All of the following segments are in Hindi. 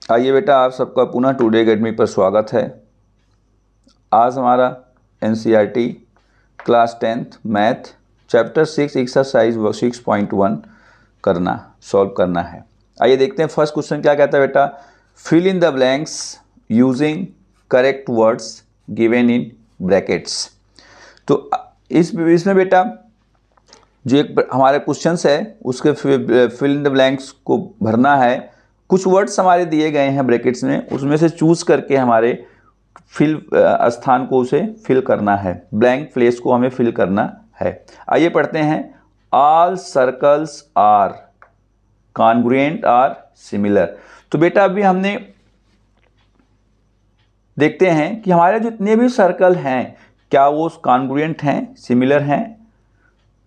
आइए बेटा, आप सबका पुनः टुडे अकेडमी पर स्वागत है। आज हमारा NCERT class 10th math chapter 6 exercise 6.1 solve करना है। आइए देखते हैं फर्स्ट क्वेश्चन क्या कहता है बेटा। Fill in the blanks using correct words given in brackets. तो इसमें बेटा जो एक हमारे क्वेश्चंस है उसके फिल इन द ब्लैंक्स को भरना है। कुछ वर्ड्स हमारे दिए गए हैं ब्रैकेट्स में, उसमें से चूज करके हमारे फिल स्थान को उसे फिल करना है, ब्लैंक प्लेस को हमें फिल करना है। आइए पढ़ते हैं। All circles are congruent are similar. तो बेटा अभी हमने देखते हैं कि हमारे जितने भी सर्कल हैं क्या वो कॉन्ग्रुएंट हैं, सिमिलर हैं।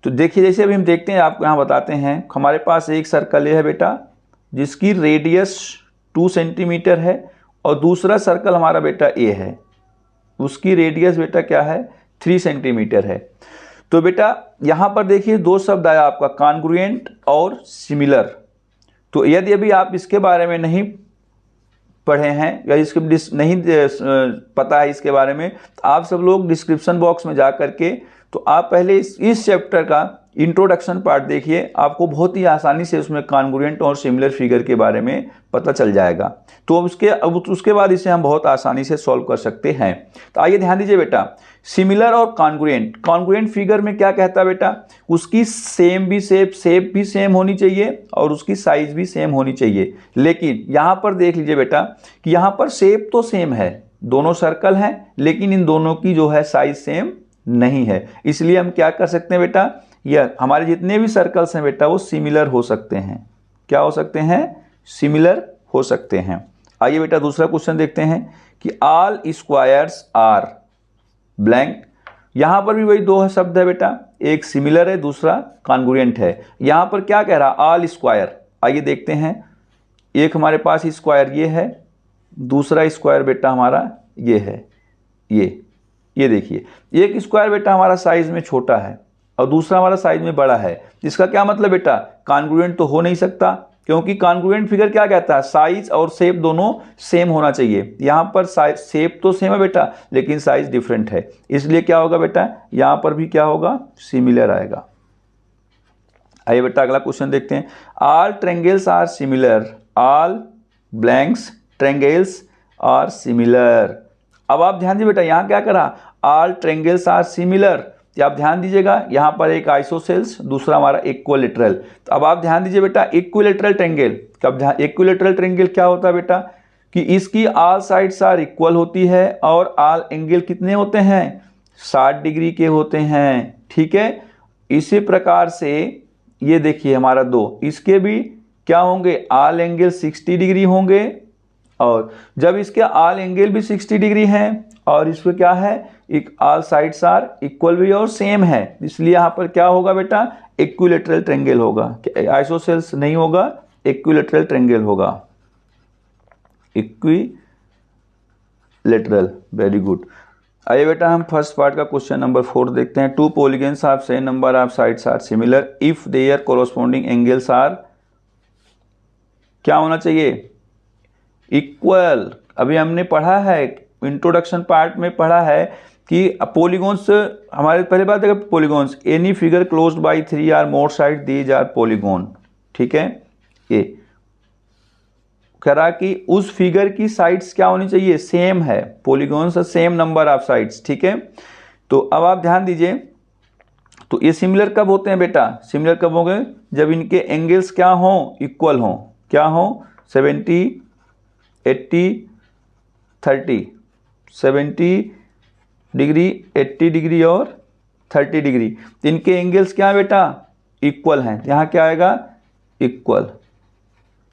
तो देखिए जैसे अभी हम देखते हैं, आपको यहाँ बताते हैं। हमारे पास एक सर्कल ये है बेटा जिसकी रेडियस 2 सेंटीमीटर है, और दूसरा सर्कल हमारा बेटा ए है, उसकी रेडियस बेटा क्या है 3 सेंटीमीटर है। तो बेटा यहाँ पर देखिए दो शब्द आया आपका, कॉन्ग्रुएंट और सिमिलर। तो यदि अभी आप इसके बारे में नहीं पढ़े हैं या इसके नहीं पता है इसके बारे में, तो आप सब लोग डिस्क्रिप्शन बॉक्स में जा करके तो आप पहले इस चैप्टर का इंट्रोडक्शन पार्ट देखिए, आपको बहुत ही आसानी से उसमें कॉन्ग्रुएंट और सिमिलर फिगर के बारे में पता चल जाएगा। तो अब उसके बाद इसे हम बहुत आसानी से सॉल्व कर सकते हैं। तो आइए ध्यान दीजिए बेटा, सिमिलर और कॉन्ग्रुएंट फिगर में क्या कहता है बेटा, उसकी सेम भी शेप भी सेम होनी चाहिए और उसकी साइज भी सेम होनी चाहिए। लेकिन यहाँ पर देख लीजिए बेटा कि यहाँ पर शेप तो सेम है, दोनों सर्कल हैं, लेकिन इन दोनों की जो है साइज सेम नहीं है। इसलिए हम क्या कर सकते हैं बेटा, यह हमारे जितने भी सर्कल्स हैं बेटा वो सिमिलर हो सकते हैं। क्या हो सकते हैं? सिमिलर हो सकते हैं। आइए बेटा दूसरा क्वेश्चन देखते हैं कि ऑल स्क्वायर्स आर ब्लैंक। यहां पर भी वही दो शब्द है बेटा, एक सिमिलर है, दूसरा कॉन्ग्रुएंट है। यहां पर क्या कह रहा, ऑल स्क्वायर। आइए देखते हैं, एक हमारे पास स्क्वायर ये है, दूसरा स्क्वायर बेटा हमारा ये है, ये देखिए एक स्क्वायर बेटा हमारा साइज में छोटा है और दूसरा हमारा साइज में बड़ा है। इसका क्या मतलब बेटा, कॉन्ग्रुएंट तो हो नहीं सकता, क्योंकि कॉन्ग्रुएंट फिगर क्या कहता है, साइज और शेप दोनों सेम होना चाहिए। यहां पर शेप तो सेम है बेटा लेकिन साइज डिफरेंट है, इसलिए क्या होगा बेटा, यहां पर भी क्या होगा, सिमिलर आएगा। आइए बेटा अगला क्वेश्चन देखते हैं। All triangles are similar, all blanks triangles are similar. अब आप ध्यान दीजिए बेटा, यहां क्या करा, ऑल ट्रायंगल्स आर सिमिलर। आप ध्यान दीजिएगा यहाँ पर एक आइसोसेल्स, दूसरा हमारा इक्विलैटरल। तो अब आप ध्यान दीजिए बेटा, इक्विलैटरल ट्रायंगल, कब इक्विलैटरल ट्रायंगल क्या होता है बेटा कि इसकी ऑल साइड्स आर इक्वल होती है और ऑल एंगल कितने होते हैं, 60 डिग्री के होते हैं। ठीक है, इसी प्रकार से ये देखिए हमारा दो, इसके भी क्या होंगे, ऑल एंगल 60 डिग्री होंगे, और जब इसके ऑल एंगल भी 60 डिग्री हैं और इसमें क्या है, एक ऑल साइड्स आर इक्वल भी और सेम है, इसलिए यहाँ पर क्या होगा बेटा, इक्विलैटरल ट्रायंगल होगा। आइसोसेल्स नहीं होगा, इक्विलैटरल ट्रायंगल होगा, इक्विलैटरल। Very good. आइए बेटा हम फर्स्ट पार्ट का क्वेश्चन नंबर 4 देखते हैं। 2 polygons of same number of sides are similar if their corresponding angles are, क्या होना चाहिए, इक्वल। अभी हमने पढ़ा है, इंट्रोडक्शन पार्ट में पढ़ा है कि पॉलीगॉन्स, हमारे पहले बात है polygons, any figure closed by 3 और more side these are polygon. ठीक है, ये कह रहा कि उस फिगर की साइड्स क्या होनी चाहिए, सेम है, polygons same number of sides. ठीक है, तो अब आप ध्यान दीजिए, तो ये सिमिलर कब होते हैं बेटा, सिमिलर कब होंगे, जब इनके एंगल्स क्या हों, इक्वल हों। क्या हों, 70 80 30, 70 डिग्री 80 डिग्री और 30 डिग्री, इनके एंगल्स क्या है बेटा, इक्वल हैं। यहाँ क्या आएगा, इक्वल।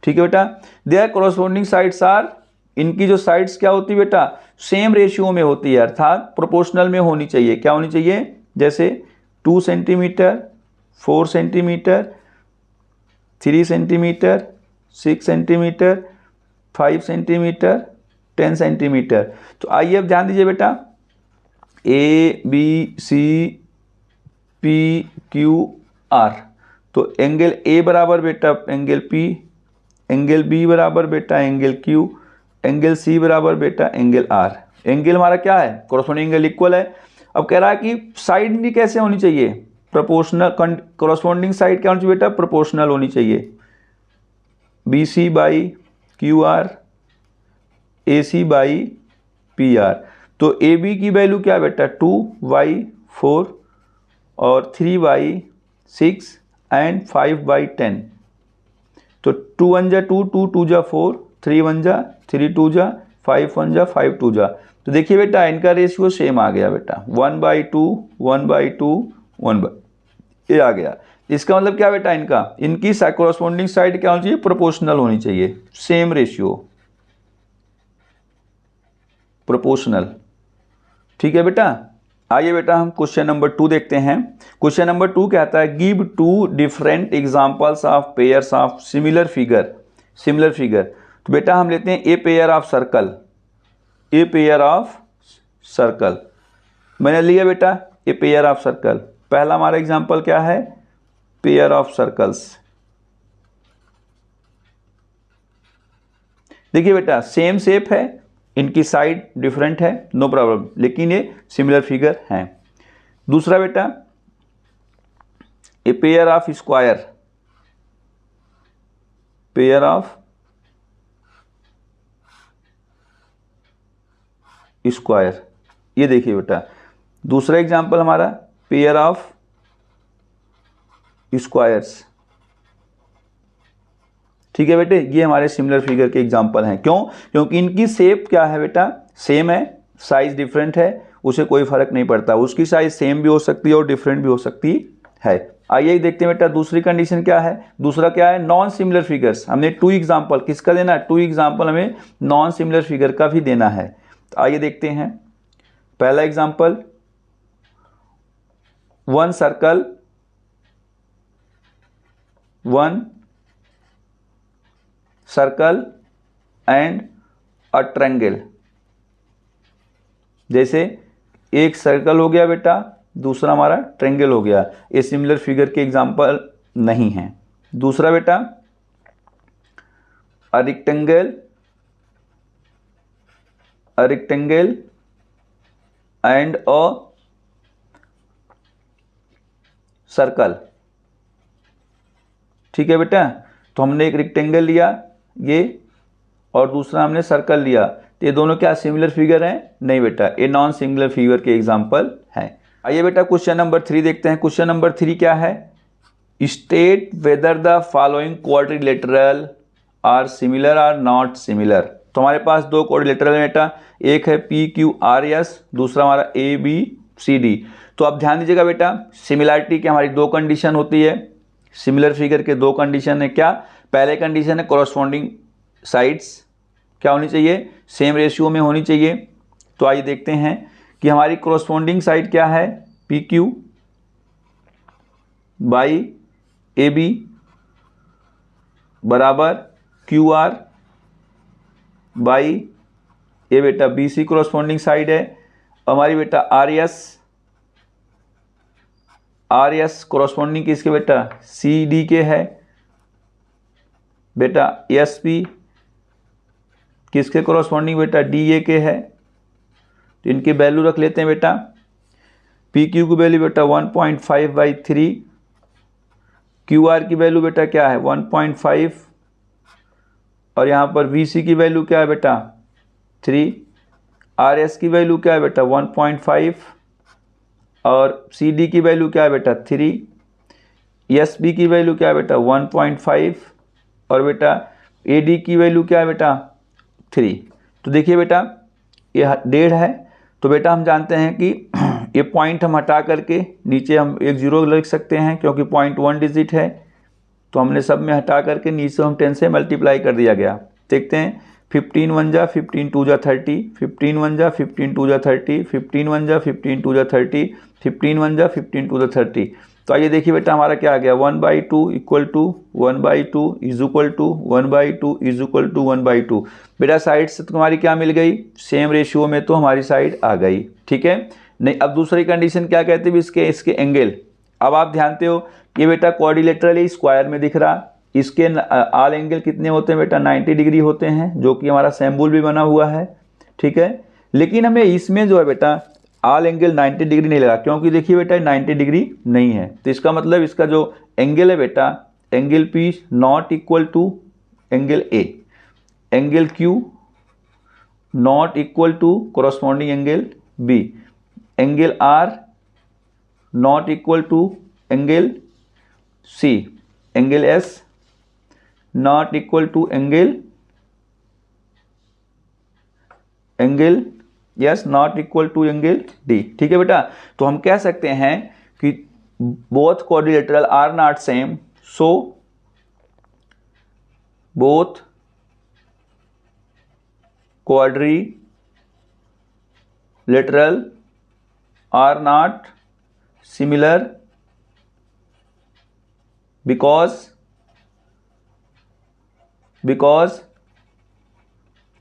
ठीक है बेटा, देयर कोरोस्पोंडिंग साइड्स आर, इनकी जो साइड्स क्या होती है बेटा, सेम रेशियो में होती है, अर्थात प्रोपोर्शनल में होनी चाहिए। क्या होनी चाहिए, जैसे 2 centimetre 4 centimetre 3 centimetre 6 centimetre 5 centimetre 10 centimetre. तो आइए अब ध्यान दीजिए बेटा, A B C P Q R, तो एंगल ए बराबर बेटा एंगल पी, एंगल बी बराबर बेटा एंगल क्यू, एंगल सी बराबर बेटा एंगल आर। एंगल हमारा क्या है, कॉरस्पॉन्डिंग एंगल इक्वल है। अब कह रहा है कि साइड भी कैसे होनी चाहिए, प्रोपोर्शनल, कॉरस्पॉन्डिंग साइड क्या होनी चाहिए बेटा, प्रोपोर्शनल होनी चाहिए। B C by Q R, A C by P R. तो ए बी की वैल्यू क्या है बेटा 2/4 और 3/6 एंड 5/10। तो 2 1 जा 2, 2 2 जा 4, 3 1 जा 3 2 जा 5 1 जा 5 2 जा। तो देखिए बेटा इनका रेशियो सेम आ गया बेटा 1/2 1/2 1/, ये आ गया। इसका मतलब क्या बेटा, इनकी कॉरस्पॉन्डिंग साइड क्या होनी चाहिए, प्रोपोर्शनल होनी चाहिए, सेम रेशियो, प्रोपोर्शनल। ठीक है बेटा। आइए बेटा हम क्वेश्चन नंबर 2 देखते हैं। क्वेश्चन नंबर 2 कहता है give 2 different examples of pairs of similar figure. Similar figure, तो बेटा हम लेते हैं a pair of circle, a pair of circle. मैंने लिया बेटा ए पेयर ऑफ सर्कल। पहला हमारा एग्जांपल क्या है, पेयर ऑफ सर्कल्स। देखिए बेटा सेम शेप है, इनकी साइड डिफरेंट है, नो प्रॉब्लम, लेकिन ये सिमिलर फिगर हैं। दूसरा बेटा a pair of square, pair of square, ये देखिए बेटा। दूसरा एग्जांपल हमारा पेयर ऑफ स्क्वायर्स। ठीक है बेटे, ये हमारे सिमिलर फिगर के एग्जांपल हैं। क्यों, क्योंकि इनकी शेप क्या है बेटा, सेम है, साइज डिफरेंट है, उसे कोई फर्क नहीं पड़ता, उसकी साइज सेम भी हो सकती है और डिफरेंट भी हो सकती है। आइए देखते हैं बेटा दूसरी कंडीशन क्या है। दूसरा क्या है, नॉन सिमिलर फिगर्स। हमने 2 एग्जांपल किसका देना है, 2 एग्जांपल हमें नॉन सिमिलर फिगर का भी देना है। तो आइए देखते हैं। पहला example, 1 circle 1 circle and a triangle. जैसे एक सर्कल हो गया बेटा, दूसरा हमारा ट्रायंगल हो गया, ये सिमिलर फिगर के एग्जांपल नहीं है। दूसरा बेटा a rectangle and a circle. ठीक है बेटा, तो हमने एक रेक्टेंगल लिया ये, और दूसरा हमने सर्कल लिया, तो ये दोनों क्या सिमिलर फिगर हैं, नहीं बेटा, ये नॉन सिमिलर फिगर के एग्जांपल हैं। आइए बेटा क्वेश्चन नंबर 3 देखते हैं। क्वेश्चन नंबर 3 क्या है, state whether the following quadrilateral are similar are not similar. तो हमारे पास 2 क्वाड्रिलेटरल है बेटा, एक है PQRS, दूसरा हमारा ABCD। तो आप ध्यान दीजिएगा बेटा, सिमिलैरिटी की हमारी 2 कंडीशन होती है, सिमिलर फिगर के 2 कंडीशन है। क्या, पहले कंडीशन है कॉरस्पॉन्डिंग साइड्स क्या होनी चाहिए, सेम रेशियो में होनी चाहिए। तो आइए देखते हैं कि हमारी कॉरस्पॉन्डिंग साइड क्या है, PQ बाई AB बराबर QR बाई ये बेटा BC कॉरस्पॉन्डिंग साइड है। हमारी बेटा RS कॉरस्पॉन्डिंग किसके बेटा, CD के है बेटा। SP किसके कॉरस्पॉन्डिंग बेटा, DA के है। तो इनकी वैल्यू रख लेते हैं बेटा। PQ की वैल्यू बेटा 1.5/3, QR की वैल्यू बेटा क्या है 1.5, और यहाँ पर VC की वैल्यू क्या है बेटा 3, RS की वैल्यू क्या है बेटा 1.5, और CD की वैल्यू क्या है बेटा 3, SB की वैल्यू क्या है बेटा 1.5, और बेटा AD की वैल्यू क्या है बेटा 3। तो देखिए बेटा ये 1.5 है, तो बेटा हम जानते हैं कि ये पॉइंट हम हटा करके नीचे हम एक 0 लिख सकते हैं, क्योंकि पॉइंट 1 डिजिट है। तो हमने सब में हटा करके नीचे हम 10 से मल्टीप्लाई कर दिया गया। देखते हैं 15 1 जा 15 2 जा 30, 15 1 जा 15 2 जा 30, 15 1 जा 15 2 जा 30, 15 1 जा 15 2 जा 30। तो आइए देखिए बेटा हमारा क्या आ गया 1/2 equal to 1/2 is equal to 1/2 is equal to 1/2। बेटा साइड से तुम्हारी क्या मिल गई, सेम रेशियो में, तो हमारी साइड आ गई। ठीक है, नहीं अब दूसरी कंडीशन क्या कहते हैं इसके एंगल। अब आप ध्यानते हो ये बेटा क्वाड्रिलेटरल स्क्वायर में दिख रहा, इसके ऑल एंगल कितने होते हैं बेटा, 90 डिग्री होते हैं, जो कि हमारा सिंबल भी बना हुआ है, ठीक है। लेकिन हमें इसमें जो है बेटा ऑल एंगल 90 डिग्री नहीं लगा, क्योंकि देखिए बेटा 90 डिग्री नहीं है, तो इसका मतलब इसका जो एंगल है बेटा, angle P not equal to angle A, angle Q not equal to corresponding angle B, angle R not equal to angle C, angle S not equal to angle S not equal to angle D, ठीक है बेटा। तो हम कह सकते हैं कि both quadrilateral are not same, so both quadrilateral are not similar because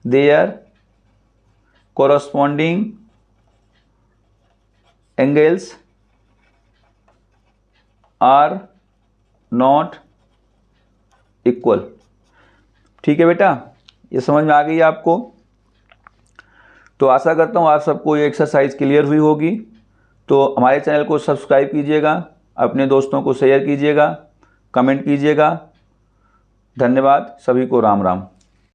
their corresponding angles are not equal, ठीक है बेटा, ये समझ में आ गई आपको। तो आशा करता हूँ आप सबको ये एक्सरसाइज क्लियर हुई होगी। तो हमारे चैनल को सब्सक्राइब कीजिएगा, अपने दोस्तों को शेयर कीजिएगा, कमेंट कीजिएगा। धन्यवाद, सभी को राम राम।